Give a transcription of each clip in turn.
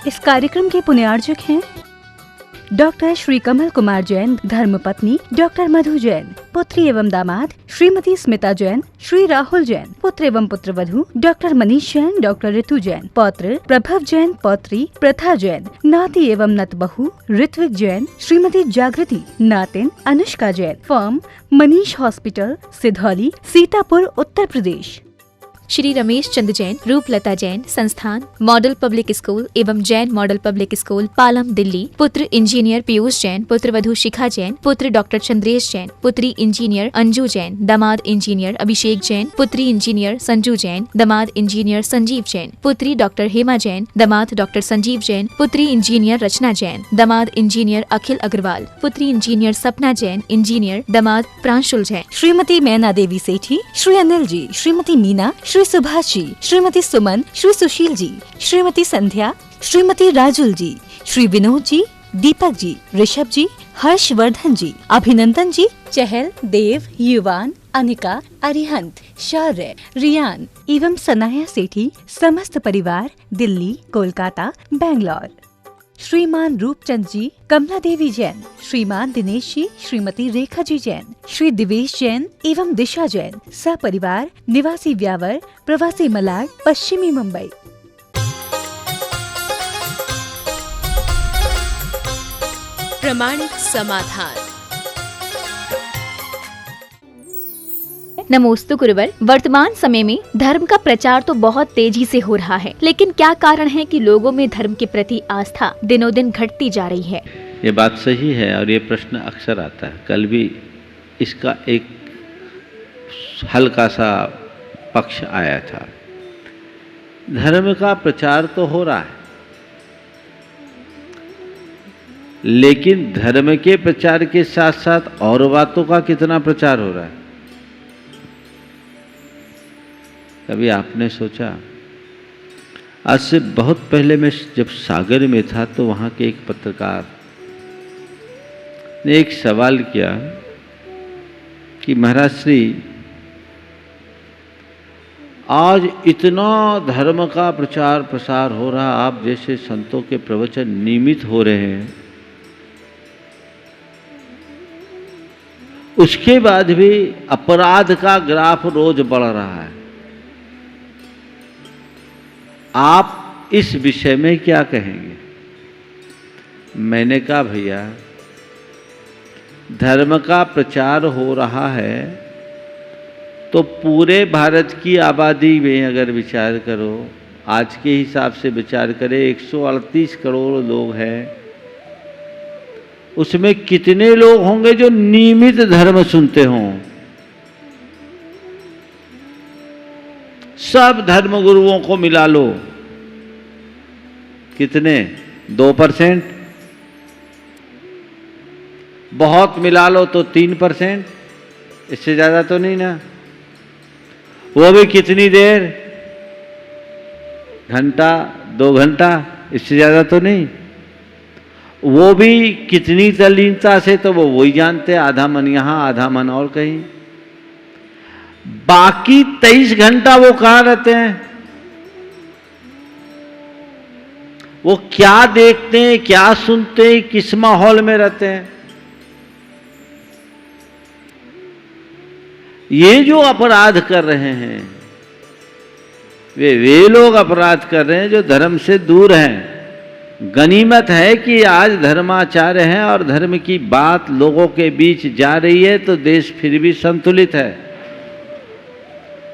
इस कार्यक्रम के पुण्यार्जक हैं डॉक्टर श्री कमल कुमार जैन, धर्मपत्नी डॉक्टर मधु जैन, पुत्री एवं दामाद श्रीमती स्मिता जैन, श्री राहुल जैन, पुत्र एवं पुत्रवधू डॉक्टर मनीष जैन, डॉक्टर ऋतु जैन, पौत्र प्रभव जैन, पौत्री प्रथा जैन, नाती एवं नतबहू ऋत्विक जैन, श्रीमती जागृति, नातिन अनुष्का जैन, फर्म मनीष हॉस्पिटल, सिधौली, सीतापुर, उत्तर प्रदेश। श्री रमेश चंद्र जैन, रूपलता जैन, संस्थान मॉडल पब्लिक स्कूल एवं Jain model public school, Palam, Delhi. पुत्र इंजीनियर पीयूष जैन, पुत्र वधू शिखा जैन, पुत्र डॉक्टर चंद्रेश जैन, पुत्री इंजीनियर अंजू जैन, दामाद इंजीनियर अभिषेक जैन, पुत्री इंजीनियर संजू जैन, दामाद इंजीनियर संजीव जैन, पुत्री डॉक्टर हेमा जैन, दामाद डॉक्टर संजीव जैन, पुत्री इंजीनियर रचना जैन, दामाद इंजीनियर अखिल अग्रवाल, पुत्री इंजीनियर सपना जैन, इंजीनियर दामाद प्रांशुल जैन। श्रीमती मैना देवी सेठी, श्री अनिल जी, श्रीमती मीना, श्री सुभाष जी, श्रीमती सुमन, श्री सुशील जी, श्रीमती संध्या, श्रीमती राजुल जी, श्री विनोद जी, दीपक जी, ऋषभ जी, हर्षवर्धन जी, अभिनंदन जी, चहल, देव, युवान, अनिका, अरिहंत, शौर्य, रियान एवं सनाया सेठी, समस्त परिवार, दिल्ली, कोलकाता, बेंगलोर। श्रीमान रूपचंद जी, कमला देवी जैन, श्रीमान दिनेश जी, श्रीमती रेखा जी जैन, श्री दिवेश जैन एवं दिशा जैन, सपरिवार, निवासी व्यावर, प्रवासी मलाड, पश्चिमी मुंबई। प्रामाणिक समाधान। नमोस्तु गुरुवर। वर्तमान समय में धर्म का प्रचार तो बहुत तेजी से हो रहा है, लेकिन क्या कारण है कि लोगों में धर्म के प्रति आस्था दिनों दिन घटती जा रही है? ये बात सही है और ये प्रश्न अक्सर आता है। कल भी इसका एक हल्का सा पक्ष आया था। धर्म का प्रचार तो हो रहा है, लेकिन धर्म के प्रचार के साथ साथ और बातों का कितना प्रचार हो रहा है? कभी आपने सोचा? आज से बहुत पहले मैं जब सागर में था तो वहाँ के एक पत्रकार ने एक सवाल किया कि महाराज श्री, आज इतना धर्म का प्रचार प्रसार हो रहा, आप जैसे संतों के प्रवचन नियमित हो रहे हैं, उसके बाद भी अपराध का ग्राफ रोज बढ़ रहा है। आप इस विषय में क्या कहेंगे? मैंने कहा भैया, धर्म का प्रचार हो रहा है तो पूरे भारत की आबादी में अगर विचार करो, आज के हिसाब से विचार करें 138 करोड़ लोग हैं, उसमें कितने लोग होंगे जो नियमित धर्म सुनते हों? सब धर्म गुरुओं को मिला लो, कितने? 2%? बहुत मिला लो तो 3%, इससे ज्यादा तो नहीं ना। वो भी कितनी देर? घंटा, 2 घंटा, इससे ज्यादा तो नहीं। वो भी कितनी तल्लीनता से, तो वो वही जानते, आधा मन यहां आधा मन और कहीं। बाकी 23 घंटा वो कहां रहते हैं? वो क्या देखते हैं, क्या सुनते हैं, किस माहौल में रहते हैं? ये जो अपराध कर रहे हैं, वे लोग अपराध कर रहे हैं जो धर्म से दूर हैं। गनीमत है कि आज धर्माचार्य हैं और धर्म की बात लोगों के बीच जा रही है, तो देश फिर भी संतुलित है।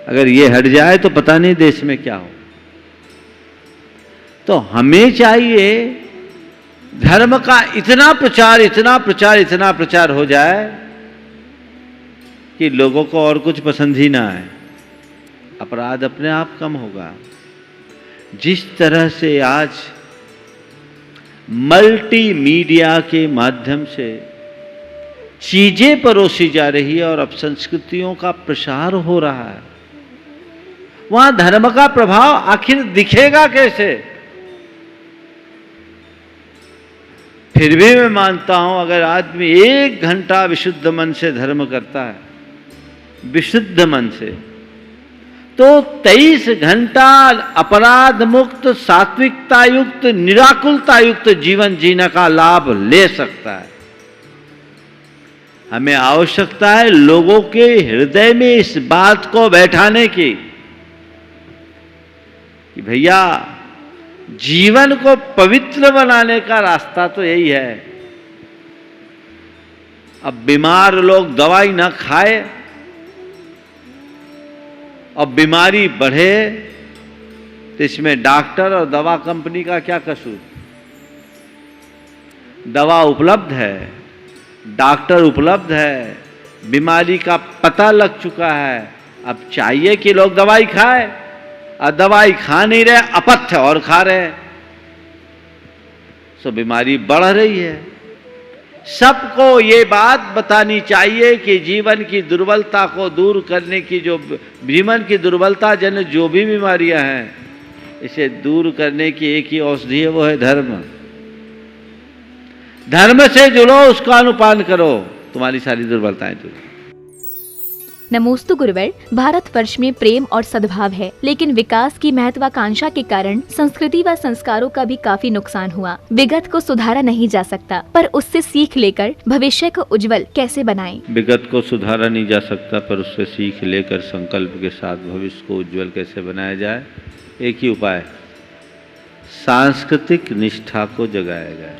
अगर ये हट जाए तो पता नहीं देश में क्या हो। तो हमें चाहिए धर्म का इतना प्रचार, इतना प्रचार, इतना प्रचार हो जाए कि लोगों को और कुछ पसंद ही ना आए। अपराध अपने आप कम होगा। जिस तरह से आज मल्टीमीडिया के माध्यम से चीजें परोसी जा रही है और अपसंस्कृतियों का प्रसार हो रहा है, वहां धर्म का प्रभाव आखिर दिखेगा कैसे? फिर भी मैं मानता हूं, अगर आदमी 1 घंटा विशुद्ध मन से धर्म करता है, विशुद्ध मन से, तो 23 घंटा अपराध मुक्त, सात्विकता युक्त, निराकुलता युक्त जीवन जीने का लाभ ले सकता है। हमें आवश्यकता है लोगों के हृदय में इस बात को बैठाने की कि भैया जीवन को पवित्र बनाने का रास्ता तो यही है। अब बीमार लोग दवाई ना खाए और बीमारी बढ़े तो इसमें डॉक्टर और दवा कंपनी का क्या कसूर? दवा उपलब्ध है, डॉक्टर उपलब्ध है, बीमारी का पता लग चुका है, अब चाहिए कि लोग दवाई खाए, और दवाई खा नहीं रहे, अपथ्य और खा रहे, सो बीमारी बढ़ रही है। सबको ये बात बतानी चाहिए कि जीवन की दुर्बलता को दूर करने की, जो जीवन की दुर्बलता जन जो भी बीमारियां हैं, इसे दूर करने की एक ही औषधि है, वो है धर्म। धर्म से जुड़ो, उसका अनुपान करो, तुम्हारी सारी दुर्बलताएं दूर। नमोस्तु गुरुवर, भारतवर्ष में प्रेम और सद्भाव है, लेकिन विकास की महत्वाकांक्षा के कारण संस्कृति व संस्कारों का भी काफी नुकसान हुआ। विगत को सुधारा नहीं जा सकता, पर उससे सीख लेकर भविष्य को उज्जवल कैसे बनाएं? विगत को सुधारा नहीं जा सकता, पर उससे सीख लेकर संकल्प के साथ भविष्य को उज्जवल कैसे बनाया जाए? एक ही उपाय, सांस्कृतिक निष्ठा को जगाया जाए।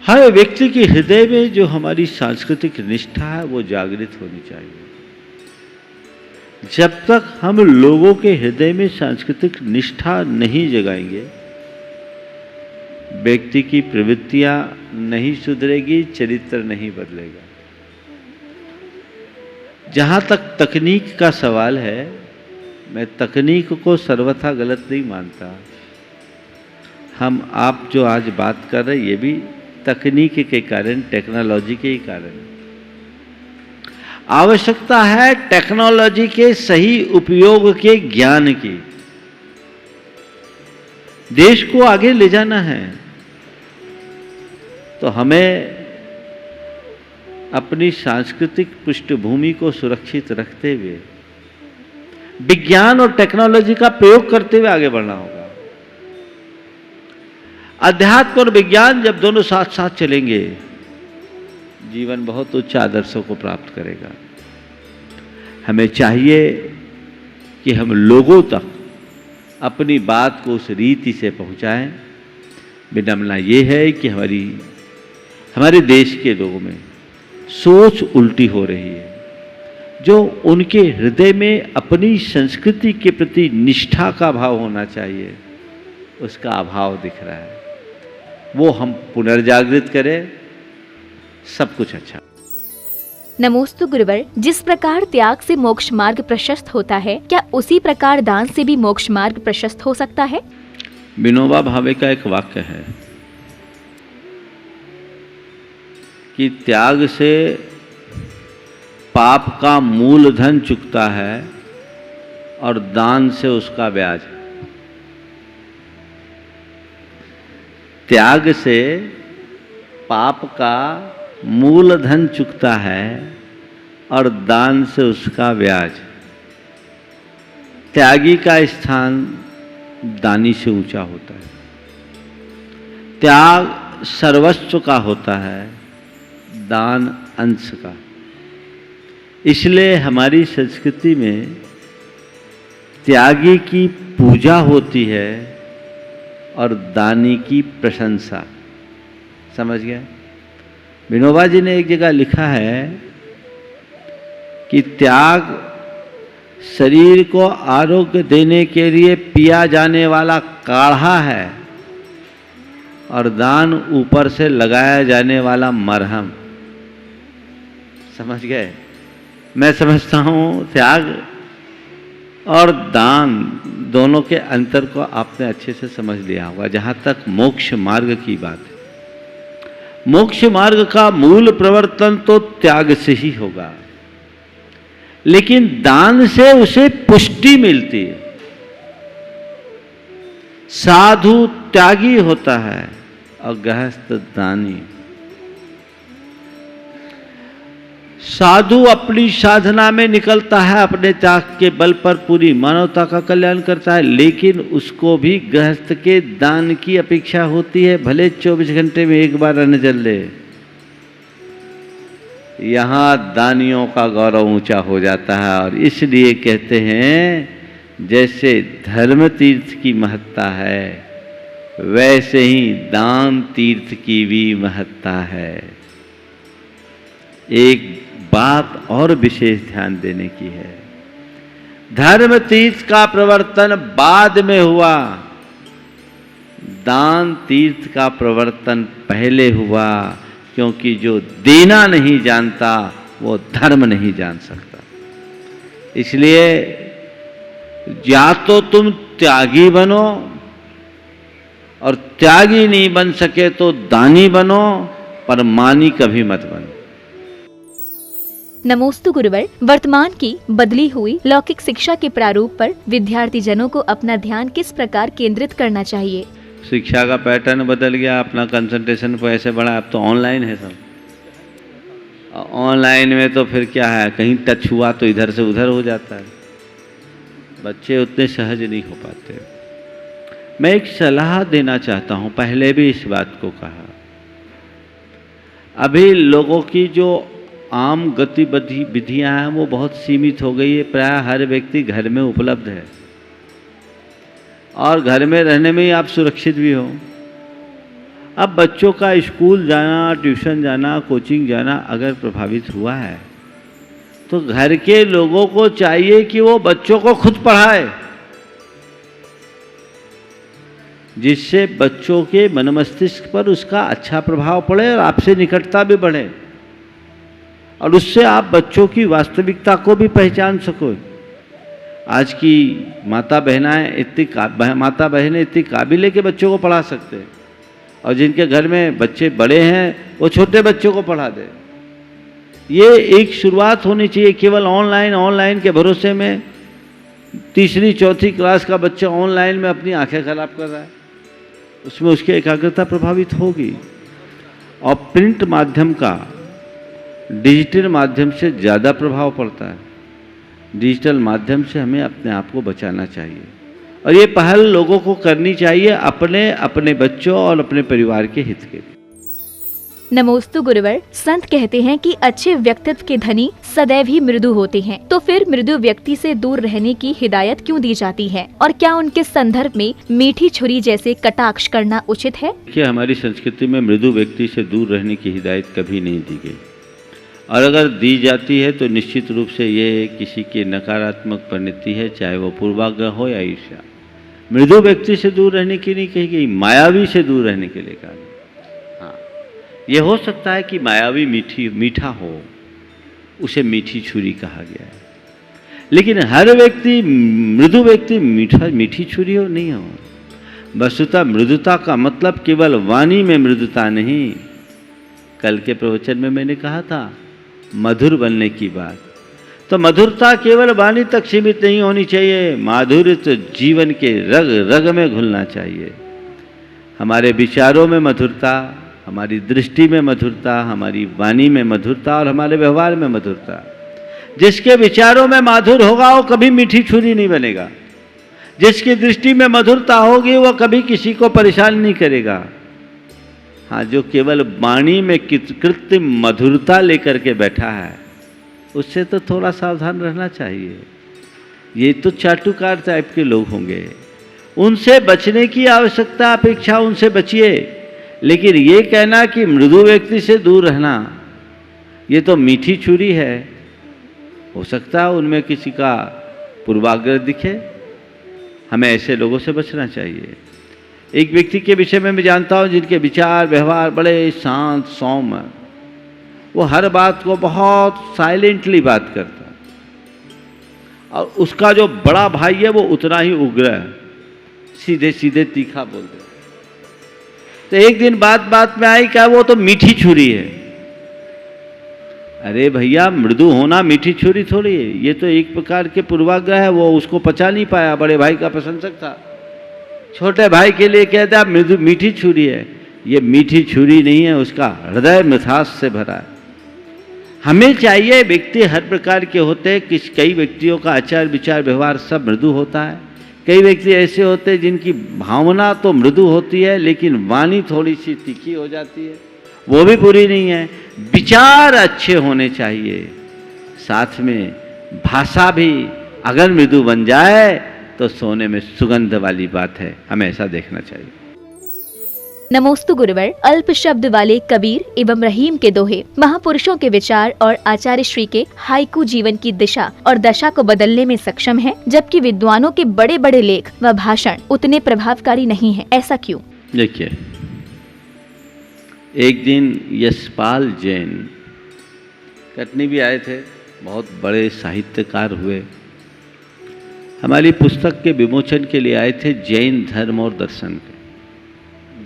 हर व्यक्ति के हृदय में जो हमारी सांस्कृतिक निष्ठा है वो जागृत होनी चाहिए। जब तक हम लोगों के hृदय में सांस्कृतिक निष्ठा नहीं जगाएंगे, व्यक्ति की प्रवृत्तियां नहीं सुधरेगी, चरित्र नहीं बदलेगा। जहां तक तकनीक का सवाल है, मैं तकनीक को सर्वथा गलत नहीं मानता। हम आप जो आज बात कर रहे हैं, ये भी तकनीक के कारण, टेक्नोलॉजी के ही कारण। आवश्यकता है टेक्नोलॉजी के सही उपयोग के ज्ञान की। देश को आगे ले जाना है तो हमें अपनी सांस्कृतिक पृष्ठभूमि को सुरक्षित रखते हुए विज्ञान और टेक्नोलॉजी का प्रयोग करते हुए आगे बढ़ना होगा। अध्यात्म और विज्ञान जब दोनों साथ साथ चलेंगे, जीवन बहुत उच्च आदर्शों को प्राप्त करेगा। हमें चाहिए कि हम लोगों तक अपनी बात को उस रीति से पहुंचाएं। विडंबना ये है कि हमारे देश के लोगों में सोच उल्टी हो रही है। जो उनके हृदय में अपनी संस्कृति के प्रति निष्ठा का भाव होना चाहिए, उसका अभाव दिख रहा है। वो हम पुनर्जागृत करें, सब कुछ अच्छा। नमोस्तु गुरुवर, जिस प्रकार त्याग से मोक्ष मार्ग प्रशस्त होता है, क्या उसी प्रकार दान से भी मोक्ष मार्ग प्रशस्त हो सकता है? विनोबा भावे का एक वाक्य है कि त्याग से पाप का मूलधन चुकता है और दान से उसका ब्याज। त्याग से पाप का मूलधन चुकता है और दान से उसका ब्याज। त्यागी का स्थान दानी से ऊंचा होता है। त्याग सर्वस्व का होता है, दान अंश का। इसलिए हमारी संस्कृति में त्यागी की पूजा होती है और दानी की प्रशंसा। समझ गए? विनोबा जी ने एक जगह लिखा है कि त्याग शरीर को आरोग्य देने के लिए पिया जाने वाला काढ़ा है और दान ऊपर से लगाया जाने वाला मरहम। समझ गए? मैं समझता हूँ त्याग और दान दोनों के अंतर को आपने अच्छे से समझ लिया होगा। जहाँ तक मोक्ष मार्ग की बात है, मोक्ष मार्ग का मूल प्रवर्तन तो त्याग से ही होगा, लेकिन दान से उसे पुष्टि मिलती है। साधु त्यागी होता है और गृहस्थ दानी। साधु अपनी साधना में निकलता है, अपने त्याग के बल पर पूरी मानवता का कल्याण करता है, लेकिन उसको भी गृहस्थ के दान की अपेक्षा होती है, भले 24 घंटे में एक बार अन्न जल ले। यहाँ दानियों का गौरव ऊंचा हो जाता है। और इसलिए कहते हैं जैसे धर्म तीर्थ की महत्ता है, वैसे ही दान तीर्थ की भी महत्ता है। एक बात और विशेष ध्यान देने की है, धर्म तीर्थ का प्रवर्तन बाद में हुआ, दान तीर्थ का प्रवर्तन पहले हुआ, क्योंकि जो देना नहीं जानता वो धर्म नहीं जान सकता। इसलिए या तो तुम त्यागी बनो, और त्यागी नहीं बन सके तो दानी बनो, पर मानी कभी मत बनो। नमोस्तु गुरुवर, वर्तमान की बदली हुई लौकिक शिक्षा के प्रारूप पर विद्यार्थी जनों को अपना ध्यान किस प्रकार केंद्रित करना चाहिए? शिक्षा का पैटर्न बदल गया, अपना कंसंट्रेशन को ऐसे बढ़ा, अब तो ऑनलाइन है सब। ऑनलाइन में तो फिर क्या है, कहीं टच हुआ तो इधर से उधर हो जाता है, बच्चे उतने सहज नहीं हो पाते। मैं एक सलाह देना चाहता हूँ, पहले भी इस बात को कहा, अभी लोगों की जो आम गतिविधियाँ हैं वो बहुत सीमित हो गई है। प्राय हर व्यक्ति घर में उपलब्ध है, और घर में रहने में ही आप सुरक्षित भी हो। अब बच्चों का स्कूल जाना, ट्यूशन जाना, कोचिंग जाना अगर प्रभावित हुआ है, तो घर के लोगों को चाहिए कि वो बच्चों को खुद पढ़ाए, जिससे बच्चों के मन मस्तिष्क पर उसका अच्छा प्रभाव पड़े और आपसे निकटता भी बढ़े, और उससे आप बच्चों की वास्तविकता को भी पहचान सको। आज की माता बहनें इतनी काबिल है कि बच्चों को पढ़ा सकते हैं, और जिनके घर में बच्चे बड़े हैं वो छोटे बच्चों को पढ़ा दे। ये एक शुरुआत होनी चाहिए। केवल ऑनलाइन के भरोसे में तीसरी चौथी क्लास का बच्चा ऑनलाइन में अपनी आंखें खराब कर रहा है, उसमें उसकी एकाग्रता प्रभावित होगी। और प्रिंट माध्यम का डिजिटल माध्यम से ज़्यादा प्रभाव पड़ता है। डिजिटल माध्यम से हमें अपने आप को बचाना चाहिए, और ये पहल लोगों को करनी चाहिए अपने बच्चों और अपने परिवार के हित के लिए। नमोस्तु गुरुवर, संत कहते हैं कि अच्छे व्यक्तित्व के धनी सदैव ही मृदु होते हैं, तो फिर मृदु व्यक्ति से दूर रहने की हिदायत क्यों दी जाती है, और क्या उनके संदर्भ में मीठी छुरी जैसे कटाक्ष करना उचित है? देखिए, हमारी संस्कृति में मृदु व्यक्ति से दूर रहने की हिदायत कभी नहीं दी गई, और अगर दी जाती है तो निश्चित रूप से ये किसी की नकारात्मक परिणति है, चाहे वो पूर्वाग्रह हो या ईर्ष्या। मृदु व्यक्ति से दूर रहने की नहीं कही गई, मायावी से दूर रहने के लिए कहा। हाँ, ये हो सकता है कि मायावी मीठा हो, उसे मीठी छुरी कहा गया है, लेकिन हर व्यक्ति मृदु व्यक्ति मीठी छुरी हो नहीं हो। वस्तुतः मृदुता का मतलब केवल वाणी में मृदुता नहीं, कल के प्रवचन में मैंने कहा था मधुर बनने की बात। तो मधुरता केवल वाणी तक सीमित नहीं होनी चाहिए, माधुर्य तो जीवन के रग रग में घुलना चाहिए। हमारे विचारों में मधुरता, हमारी दृष्टि में मधुरता, हमारी वाणी में मधुरता, और हमारे व्यवहार में मधुरता। जिसके विचारों में माधुर होगा वो कभी मीठी छुरी नहीं बनेगा। जिसकी दृष्टि में मधुरता होगी वो कभी किसी को परेशान नहीं करेगा। हाँ, जो केवल वाणी में कृत्रिम मधुरता लेकर के बैठा है, उससे तो थोड़ा सावधान रहना चाहिए। ये तो चाटुकार टाइप के लोग होंगे, उनसे बचने की आवश्यकता, अपेक्षा उनसे बचिए। लेकिन ये कहना कि मृदु व्यक्ति से दूर रहना, ये तो मीठी छुरी है। हो सकता है उनमें किसी का पूर्वाग्रह दिखे, हमें ऐसे लोगों से बचना चाहिए। एक व्यक्ति के विषय में मैं जानता हूँ जिनके विचार व्यवहार बड़े शांत सौम्य, वो हर बात को बहुत साइलेंटली बात करता है, और उसका जो बड़ा भाई है वो उतना ही उग्र है, सीधे सीधे तीखा बोलते हैं। तो एक दिन बात में आई क्या, वो तो मीठी छुरी है। अरे भैया, मृदु होना मीठी छुरी थोड़ी है, ये तो एक प्रकार के पूर्वाग्रह है। वो उसको पचा नहीं पाया, बड़े भाई का प्रशंसक था, छोटे भाई के लिए कहता है मृदु मीठी छुरी है। ये मीठी छुरी नहीं है, उसका हृदय मिठास से भरा है। हमें चाहिए, व्यक्ति हर प्रकार के होते हैं, कई व्यक्तियों का आचार विचार व्यवहार सब मृदु होता है, कई व्यक्ति ऐसे होते हैं जिनकी भावना तो मृदु होती है लेकिन वाणी थोड़ी सी तीखी हो जाती है, वो भी बुरी नहीं है। विचार अच्छे होने चाहिए, साथ में भाषा भी अगर मृदु बन जाए तो सोने में सुगंध वाली बात है, हमें ऐसा देखना चाहिए। नमोस्तु गुरुवर अल्प शब्द वाले कबीर एवं रहीम के दोहे महापुरुषों के विचार और आचार्य श्री के हाइकू जीवन की दिशा और दशा को बदलने में सक्षम है, जबकि विद्वानों के बड़े बड़े लेख व भाषण उतने प्रभावकारी नहीं है, ऐसा क्यों? देखिए, एक दिन यशपाल जैन कटनी भी आए थे, बहुत बड़े साहित्यकार हुए, हमारी पुस्तक के विमोचन के लिए आए थे, जैन धर्म और दर्शन के,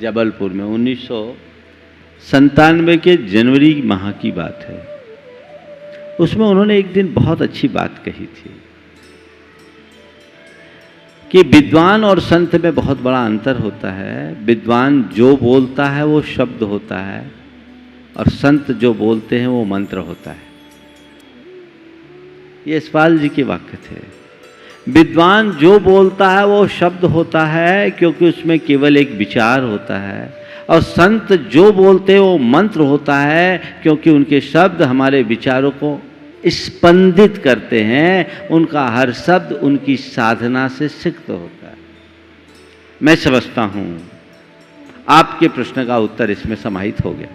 जबलपुर में 1997 के जनवरी माह की बात है। उसमें उन्होंने एक दिन बहुत अच्छी बात कही थी कि विद्वान और संत में बहुत बड़ा अंतर होता है। विद्वान जो बोलता है वो शब्द होता है और संत जो बोलते हैं वो मंत्र होता है। ये यशपाल जी के वाक्य थे। विद्वान जो बोलता है वो शब्द होता है क्योंकि उसमें केवल एक विचार होता है, और संत जो बोलते हैं वो मंत्र होता है क्योंकि उनके शब्द हमारे विचारों को स्पंदित करते हैं, उनका हर शब्द उनकी साधना से सिक्त होता है। मैं समझता हूँ आपके प्रश्न का उत्तर इसमें समाहित हो गया।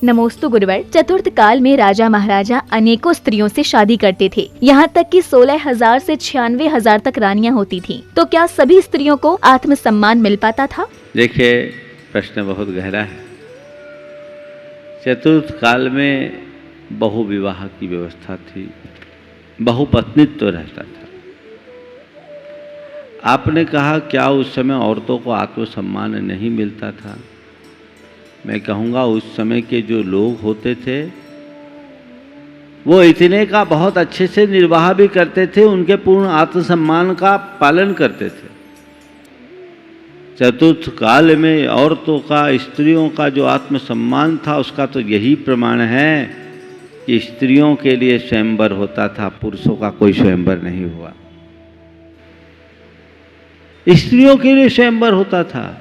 नमोस्तु गुरुवर, चतुर्थ काल में राजा महाराजा अनेकों स्त्रियों से शादी करते थे, यहाँ तक कि 16,000 से 96,000 तक रानियां होती थीं। तो क्या सभी स्त्रियों को आत्मसम्मान मिल पाता था? देखिए, प्रश्न बहुत गहरा है। चतुर्थ काल में बहु विवाह की व्यवस्था थी, बहुपत्नित्व रहता था। आपने कहा क्या उस समय औरतों को आत्मसम्मान नहीं मिलता था? मैं कहूँगा उस समय के जो लोग होते थे वो इतने का बहुत अच्छे से निर्वाह भी करते थे, उनके पूर्ण आत्मसम्मान का पालन करते थे। चतुर्थ काल में औरतों का, स्त्रियों का जो आत्मसम्मान था उसका तो यही प्रमाण है कि स्त्रियों के लिए स्वयंवर होता था, पुरुषों का कोई स्वयंवर नहीं हुआ। स्त्रियों के लिए स्वयंवर होता था।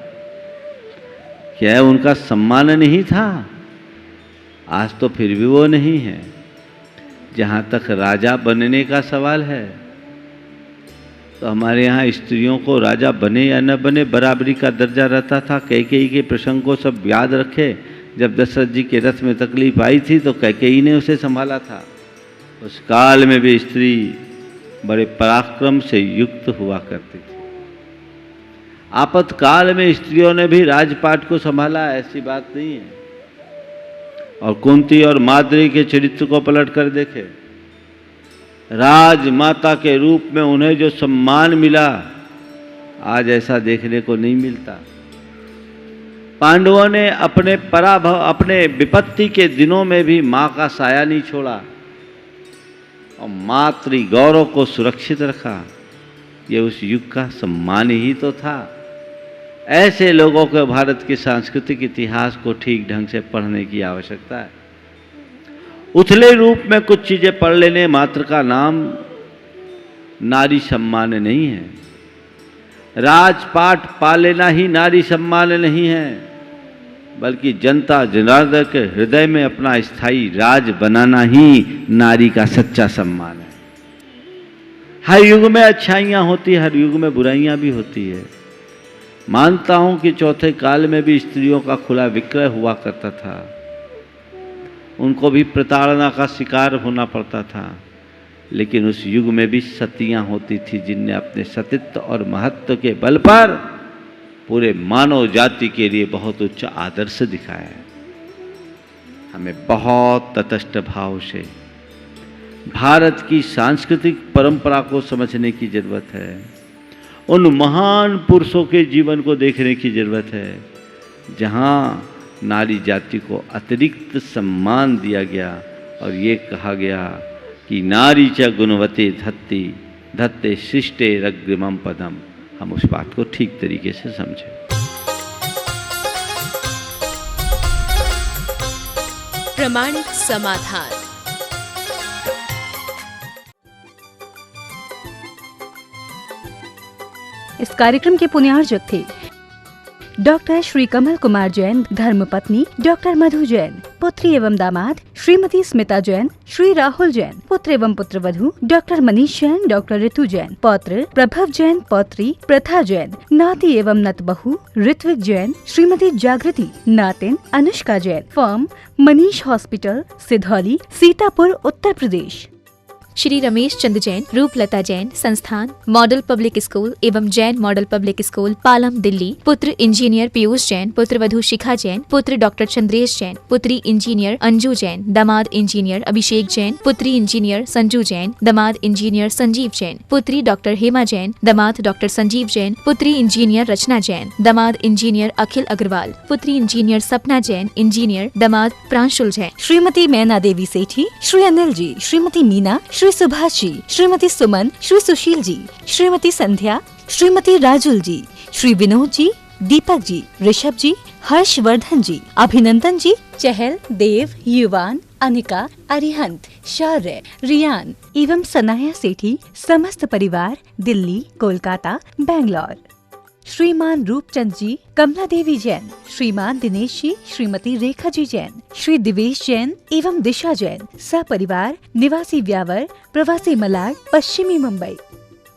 क्या उनका सम्मान नहीं था? आज तो फिर भी वो नहीं है। जहाँ तक राजा बनने का सवाल है तो हमारे यहाँ स्त्रियों को राजा बने या न बने बराबरी का दर्जा रहता था। कैकेयी के प्रसंग को सब याद रखे। जब दशरथ जी के रथ में तकलीफ आई थी तो कैकेयी ने उसे संभाला था। उस काल में भी स्त्री बड़े पराक्रम से युक्त हुआ करती थी। आपातकाल में स्त्रियों ने भी राजपाट को संभाला, ऐसी बात नहीं है। और कुंती और माद्री के चरित्र को पलट कर देखे, राजमाता के रूप में उन्हें जो सम्मान मिला आज ऐसा देखने को नहीं मिलता। पांडवों ने अपने विपत्ति के दिनों में भी मां का साया नहीं छोड़ा और मातृ गौरव को सुरक्षित रखा। ये उस युग का सम्मान ही तो था। ऐसे लोगों को भारत के सांस्कृतिक इतिहास को ठीक ढंग से पढ़ने की आवश्यकता है। उथले रूप में कुछ चीजें पढ़ लेने मात्र का नाम नारी सम्मान नहीं है। राजपाट पा लेना ही नारी सम्मान नहीं है, बल्कि जनता जनार्दन के हृदय में अपना स्थायी राज बनाना ही नारी का सच्चा सम्मान है। हर युग में अच्छाइयाँ होती है, हर युग में बुराइयाँ भी होती है। मानता हूं कि चौथे काल में भी स्त्रियों का खुला विक्रय हुआ करता था, उनको भी प्रताड़ना का शिकार होना पड़ता था, लेकिन उस युग में भी सतियां होती थी जिनने अपने सतीत्व और महत्व के बल पर पूरे मानव जाति के लिए बहुत उच्च आदर्श दिखाया है। हमें बहुत तटस्थ भाव से भारत की सांस्कृतिक परंपरा को समझने की जरूरत है। उन महान पुरुषों के जीवन को देखने की जरूरत है जहाँ नारी जाति को अतिरिक्त सम्मान दिया गया और ये कहा गया कि नारी च गुणवते धत्ते धत्ते शिष्टे रग्रिमम पदम। हम उस बात को ठीक तरीके से समझें। प्रमाणित समाधान। इस कार्यक्रम के पुण्यार्जक थे डॉक्टर श्री कमल कुमार जैन, धर्मपत्नी डॉक्टर मधु जैन, पुत्री एवं दामाद श्रीमती स्मिता जैन, श्री राहुल जैन, पुत्र एवं पुत्रवधू डॉक्टर मनीष जैन, डॉक्टर ऋतु जैन, पौत्र प्रभव जैन, पौत्री प्रथा जैन, नाती एवं नतबहू ऋत्विक जैन, श्रीमती जागृति, नातिन अनुष्का जैन, फर्म मनीष हॉस्पिटल, सिधौली, सीतापुर, उत्तर प्रदेश। श्री रमेश चंद जैन, रूपलता जैन, संस्थान मॉडल पब्लिक स्कूल एवं Jain model public school, Palam, Delhi. पुत्र इंजीनियर पीयूष जैन, पुत्रवधू शिखा जैन, पुत्र डॉक्टर चंद्रेश जैन, पुत्री इंजीनियर अंजू जैन, दामाद इंजीनियर अभिषेक जैन, पुत्री इंजीनियर संजू जैन, दामाद इंजीनियर संजीव जैन, पुत्री डॉक्टर हेमा जैन, दामाद डॉक्टर संजीव जैन, पुत्री इंजीनियर रचना जैन, दामाद इंजीनियर अखिल अग्रवाल, पुत्री इंजीनियर सपना जैन, इंजीनियर दामाद प्रांशुल जैन। श्रीमती मैना देवी सेठी, श्री अनिल जी, श्रीमती मीना, श्री सुभाष जी, श्रीमती सुमन, श्री सुशील जी, श्रीमती संध्या, श्रीमती राजुल जी, श्री विनोद जी, दीपक जी, ऋषभ जी, हर्षवर्धन जी, अभिनंदन जी, चहल, देव, युवान, अनिका, अरिहंत, शौर्य, रियान एवं सनाया सेठी समस्त परिवार, दिल्ली, कोलकाता, बैंगलोर। श्रीमान रूपचंद जी, कमला देवी जैन, श्रीमान दिनेश जी, श्रीमती रेखा जी जैन, श्री दिवेश जैन एवं दिशा जैन, सपरिवार, निवासी व्यावर, प्रवासी मलाड, पश्चिमी मुंबई।